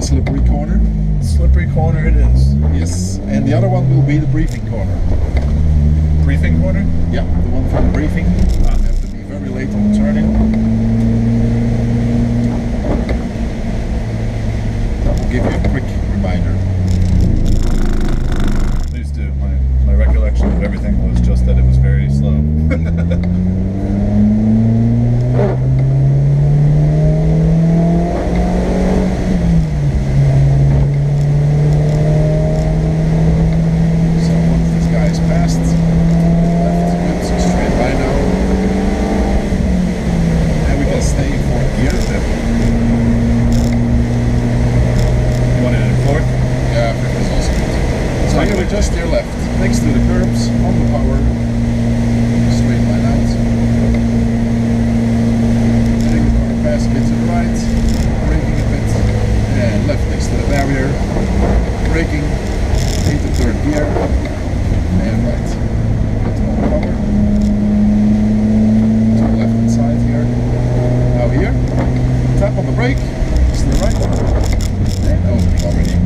the slippery corner. Slippery corner it is. Yes, and the other one will be the briefing corner. Briefing corner? Yeah, the one for the briefing. I have to be very late on the turn-in. That will give you a quick reminder. Please do. My recollection of everything was just that it was very slow. Just steer left, next to the curbs, on the power, straight line out. Letting the car pass a bit to the right, braking a bit, and left next to the barrier, braking into third gear, and right. Get on the power, to the left hand side here. Now here, tap on the brake, to the right, and opening already.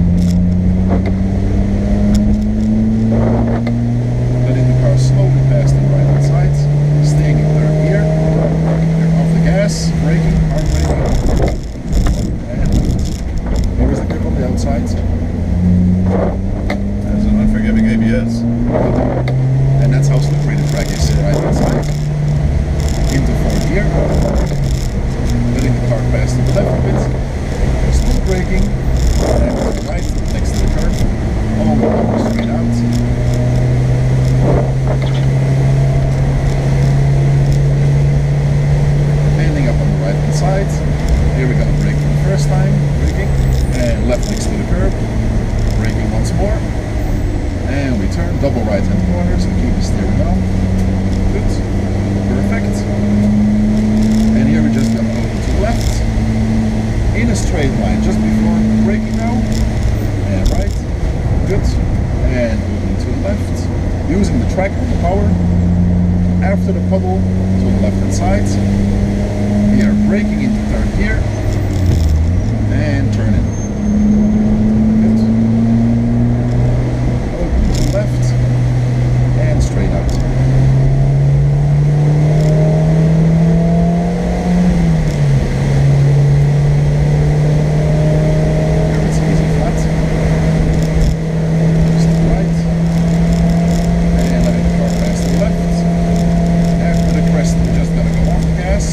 Letting the car slowly pass the right hand side, staying in third gear. You're off the gas, braking, hard braking, and here is the grip on the outside. That's an unforgiving ABS. And that's how slippery the track is, right hand side. Into fourth gear. Letting the car pass to the left a bit. Still braking, and to the right, next to the curb. All the power straight out. Ending up on the right hand side. Here we're going to brake for the first time, braking, and left next to the curb, braking once more, and we turn double right hand corner, so keep the steering on. Good, perfect. And here we're just going to go to the left, in a straight line, just before braking now, and right, good, and moving to the left. Using the track on the power, after the puddle to the left hand side. We are braking into third gear and turning. Good. Open to the left and straight out. Here it's easy flat. Just to the right. And letting the car pass to the left. After the crest, we're just going to go off the gas.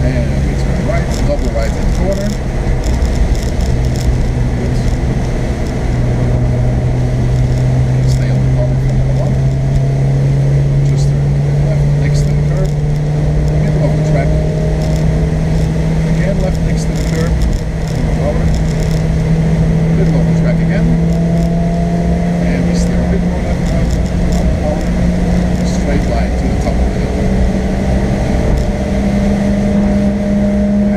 And we turn right, double right in the corner. Good. Stay on the power from the one. Just turn left next to the curb. Middle of the track. Again, left next to the curb. Power. Middle of the track again. And we steer a bit more left now. On the power. Straight line to the top of the hill.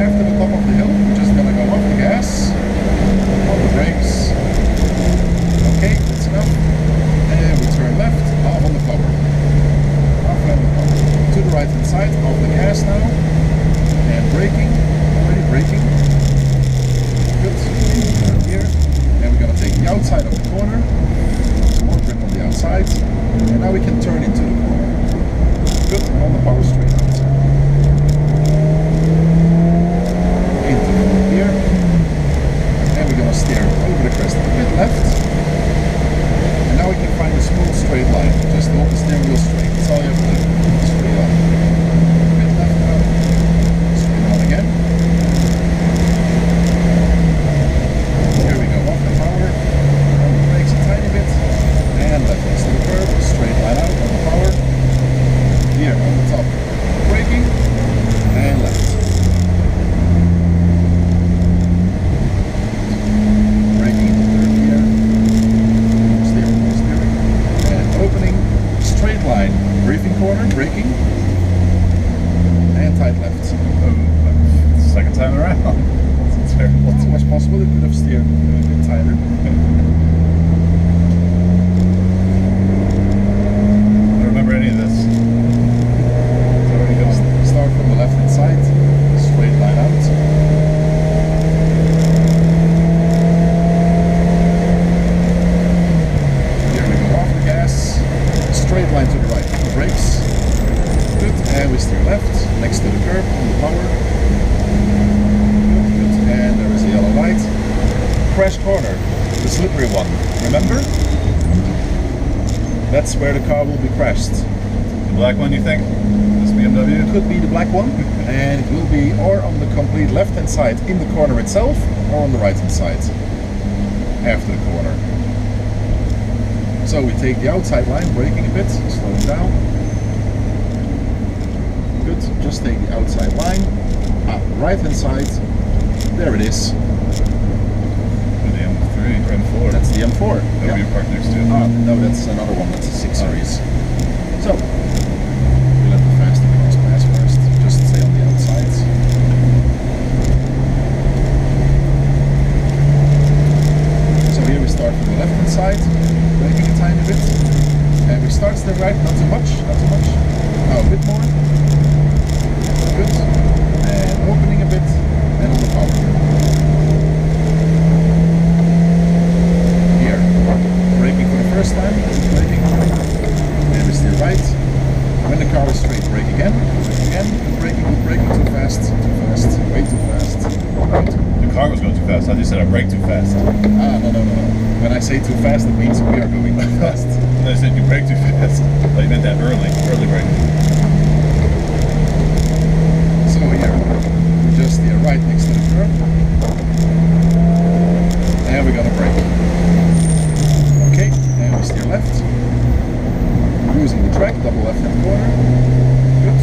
After the top of the hill, we're just gonna go off the gas, on the brakes. Okay, that's enough. And we turn left, half on the power. Half on the power. To the right hand side, off the gas now. And braking, already braking. Good, third gear. And we're gonna take the outside of the corner. Some more grip on the outside. And now we can turn into the corner. Good, and on the power straight out. Into fourth gear. And we're gonna steer over the crest a bit left. And now we can find a smooth straight line. Just hold the steering wheel straight. That's all you have to do. Straight on. A bit left now. Straight on again. Here we go, off the power. On the brakes a tiny bit. And left next to the curb. Straight line out on the power. Here on the top. Braking. And left. Braking into third gear. Steering. And opening. Straight line. Briefing corner. Braking. And tight left. Second time around. That's terrible. It was possible it could have steered a bit tighter. I don't remember any of this. So we're going to start from the left hand side, straight line out. curb, on the power. Good. And there is a yellow light. Crash corner, the slippery one. Remember? That's where the car will be crashed. The black one, you think? This BMW? It could be the black one, and it will be or on the complete left-hand side in the corner itself, or on the right-hand side after the corner. So we take the outside line, braking a bit, slowing down. Good, just take the outside line. Right-hand side, there it is. The M3 or M4. That's the M4. That would be parked next to it. No, that's another one. That's a 6 Series. So we let the faster cars pass first. Just stay on the outside. So here we start from the left-hand side, braking a tiny bit, and we start to the right. Not too much. Now a bit more. Good. And opening a bit, and on the power. Braking for the first time, braking, and we steer right. When the car is straight, brake again, and braking too fast, way too fast. Right. The car was going too fast. I just said I brake too fast. No. When I say too fast, it means we are going too fast. And I said you brake too fast. I meant that early braking. So here, we just steer right next to the curb, and we're gonna brake. And we steer left, using the track, double left-hand corner. Good.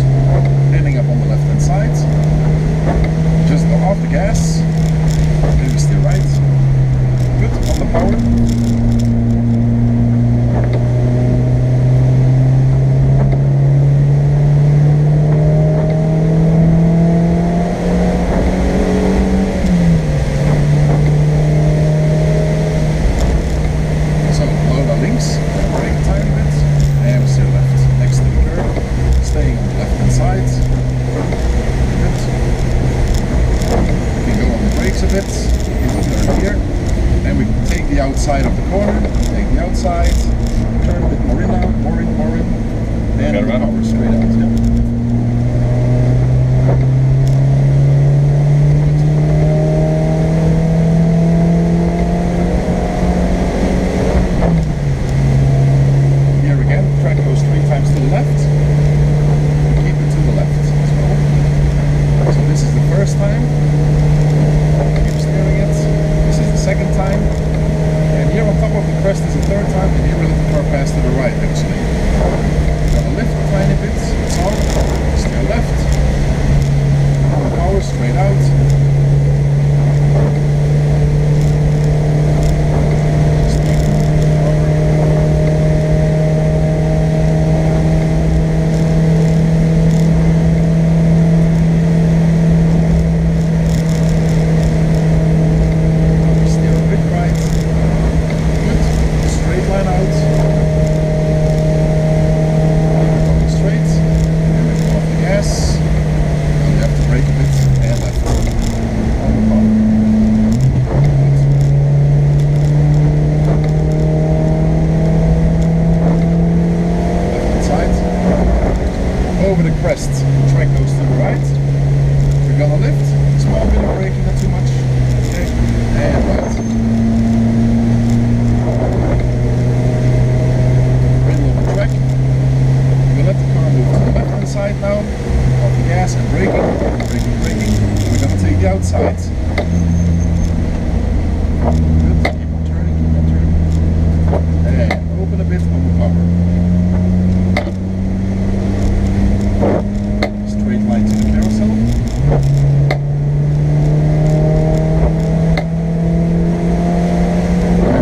Ending up on the left-hand side. Just go off the gas. And we steer right. Good. On the power. Outside of the corner, take the outside, turn a bit more in now, more in, and on the power straight out. Here again, the track goes 3 times to the left, keep it to the left as well. So this is the first time, keep steering it, this is the second time. And here on top of the crest is the third time, and here we let the car pass to the right actually. We're gonna lift a tiny bit, that's all. Steer left. On the power, straight out. Over the crest, the track goes to the right. We're gonna lift, small bit of braking, not too much. Okay, and right. Middle of the track. We're gonna let the car move to the left hand side now. Off the gas and braking. We're gonna take the outside. Good, keep on turning. And open a bit on the power. Straight line to the carousel.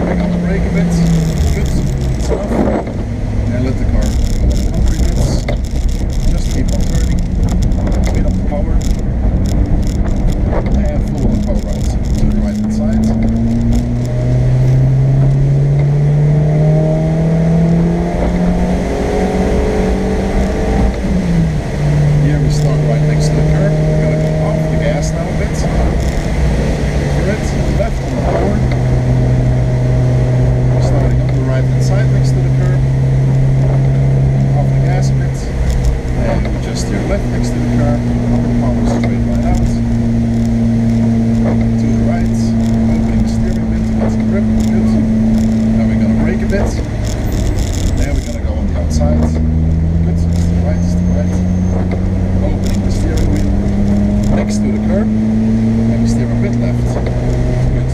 We're gonna brake a bit. Good. That's enough. And let the car go on the concrete bits. Just keep on turning. Bit of the power. And full on the power out to the right hand side. next to the curb, and we steer a bit left. Good.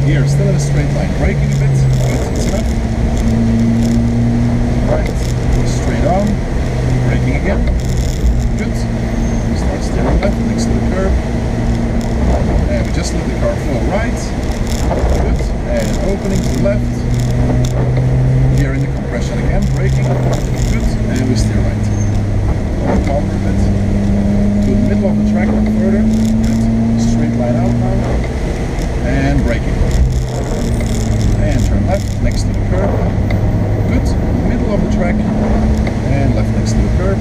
Here, still in a straight line, braking a bit. Good, that's enough. Right, straight on, braking again. Good. We start steering left next to the curb. And we just let the car flow right. Good. And opening to the left. Here in the compression again, braking. Good. And we steer right. Calmer a bit. To the middle of the track further. Good. Straight line out now. And braking. And turn left next to the curb. Good. Middle of the track. And left next to the curb.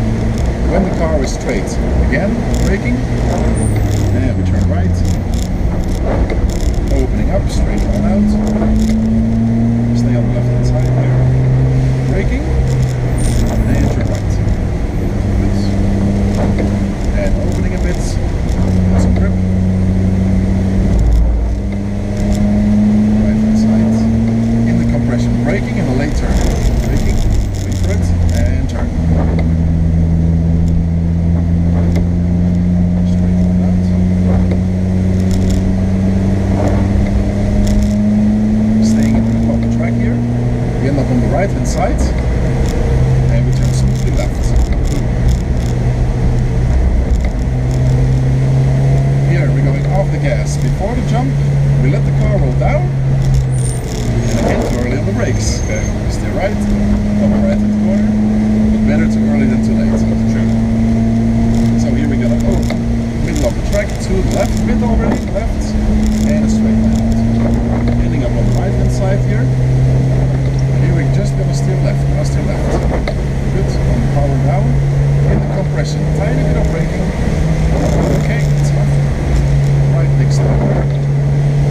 When the car is straight, again, braking. And we turn right. Opening up, straight line out. Stay on the left hand side here. Braking. And turn right. Good. And opening a bit. Some grip. Right hand side. In the compression, braking in the late turn. Braking, wait for it, and turn. Straight line out. Staying in the middle of the track here. We end up on the right hand side. And we turn smoothly left. Here we're going off the gas. Before the jump, we let the car roll down. And again, too early on the brakes. Okay. We stay right, on the right hand corner. But better too early than too late. That's true. So here we're gonna go middle of the track to the left a bit already. Left. And a straight line out. Ending up on the right hand side here. And here we're just gonna steer left. Now steer left. Good. On the power down. In the compression. Tiny bit of braking. Okay, that's enough. Right next to the curb.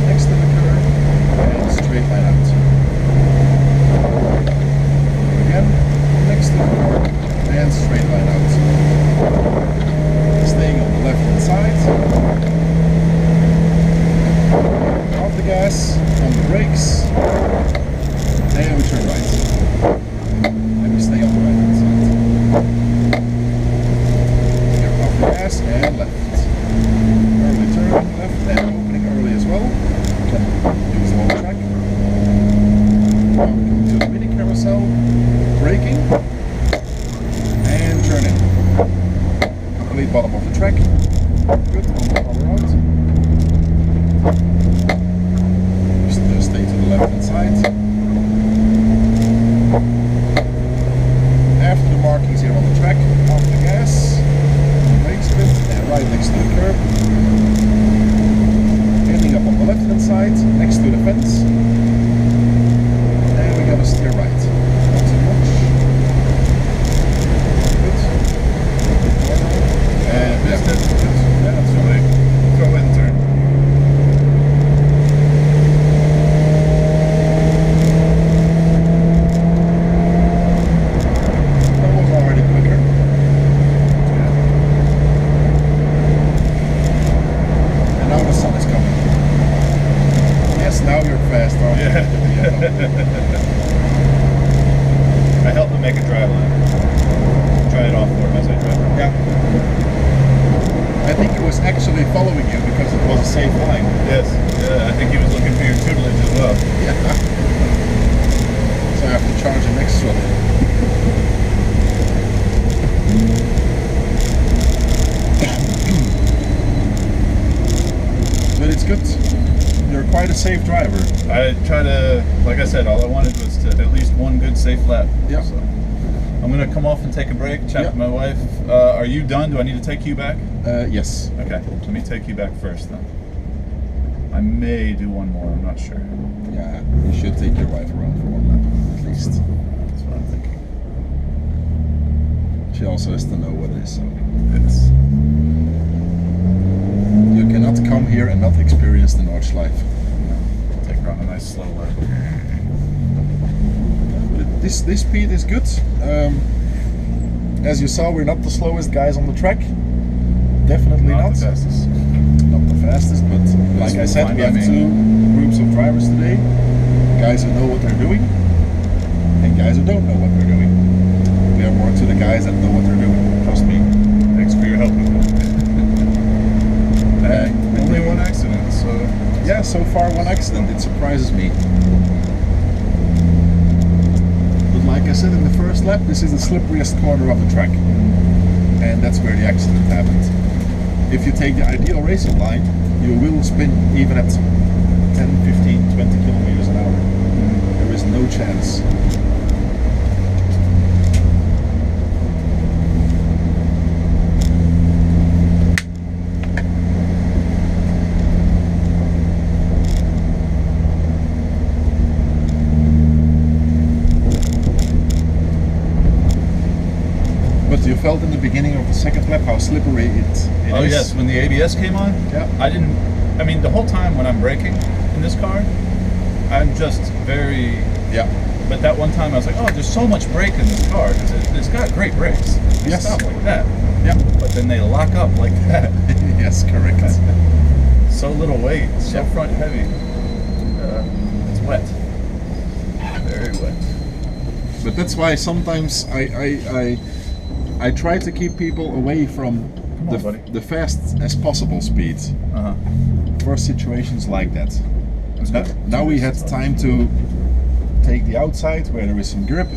Next to the curb. And straight line out. Again, next to the curb. And straight line out. Staying on the left hand side. Off the gas. On the brakes. And we turn right. And we stay on the right hand side. Here, off the gas and left. Early turn, left, and opening early as well. Can use the whole track. Now we come to the mini carousel. Braking. And turning. Complete bottom of the track. Good, on the power out. Just stay to the left hand side. After the markings here on the track, off the gas, brakes a bit, and right next to the curb. Ending up on the left hand side, next to the fence. And we're gonna steer right. Not too much. Good. And yeah, good. Yeah, that's the way. Throw in turn. I helped him make a drive line. Try it off for him as I drive. Yeah. I think he was actually following you because it was a safe line. Yes. Yeah, I think he was looking for your tutelage as well. Yeah. So I have to charge him extra. But it's good. You're quite a safe driver. I try to, like I said, all I wanted was to at least one good safe lap. Yeah. So I'm going to come off and take a break, chat with my wife. Are you done? Do I need to take you back? Yes. Okay, let me take you back first then. I may do one more, I'm not sure. Yeah, you should take your wife around for one lap, at least. That's what I'm thinking. She also has to know what it is, so. It's... You cannot come here and not experience the Nordschleife. No. Take her on a nice slow lap. This speed is good. As you saw, we're not the slowest guys on the track. Definitely not. Not the fastest. Not the fastest, but like I said, we have two groups of drivers today. Guys who know what they're doing and guys who don't know what they're doing. We are more to the guys that know what they're doing. Trust me. Thanks for your help with that. so far one accident. It surprises me. But like I said in the first lap, this is the slipperiest corner of the track. And that's where the accident happened. If you take the ideal racing line, you will spin even at 10, 15, 20 kilometers an hour. There is no chance. But you felt in the beginning of the second lap how slippery it is. Oh yes, when the ABS came on, Yeah. I mean the whole time when I'm braking in this car, I'm just very, Yeah. but that one time I was like, oh, there's so much brake in this car, because it's got great brakes. They Yes. stop like that. Yeah. But then they lock up like that. Yes, correct. So little weight, so Yeah. front heavy. It's wet. Very wet. But that's why sometimes I try to keep people away from Come on, buddy. the fast as possible speed Uh-huh. for situations like that. That's good. Now we had time to take the outside where there is some grip.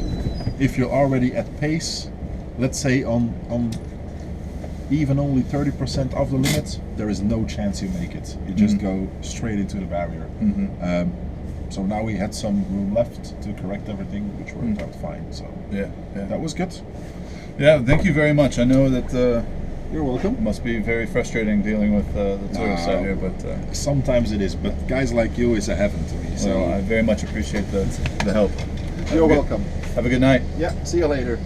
If you're already at pace, let's say on even only 30% of the limit, there is no chance you make it. You just go straight into the barrier. So now we had some room left to correct everything, which worked out fine. So Yeah, that was good. yeah. Thank you very much. I know that You're welcome. it must be very frustrating dealing with the tourist side here, but Sometimes it is, but guys like you is a heaven to me. So I very much appreciate the help. you're welcome. Have a good night. Yeah, see you later.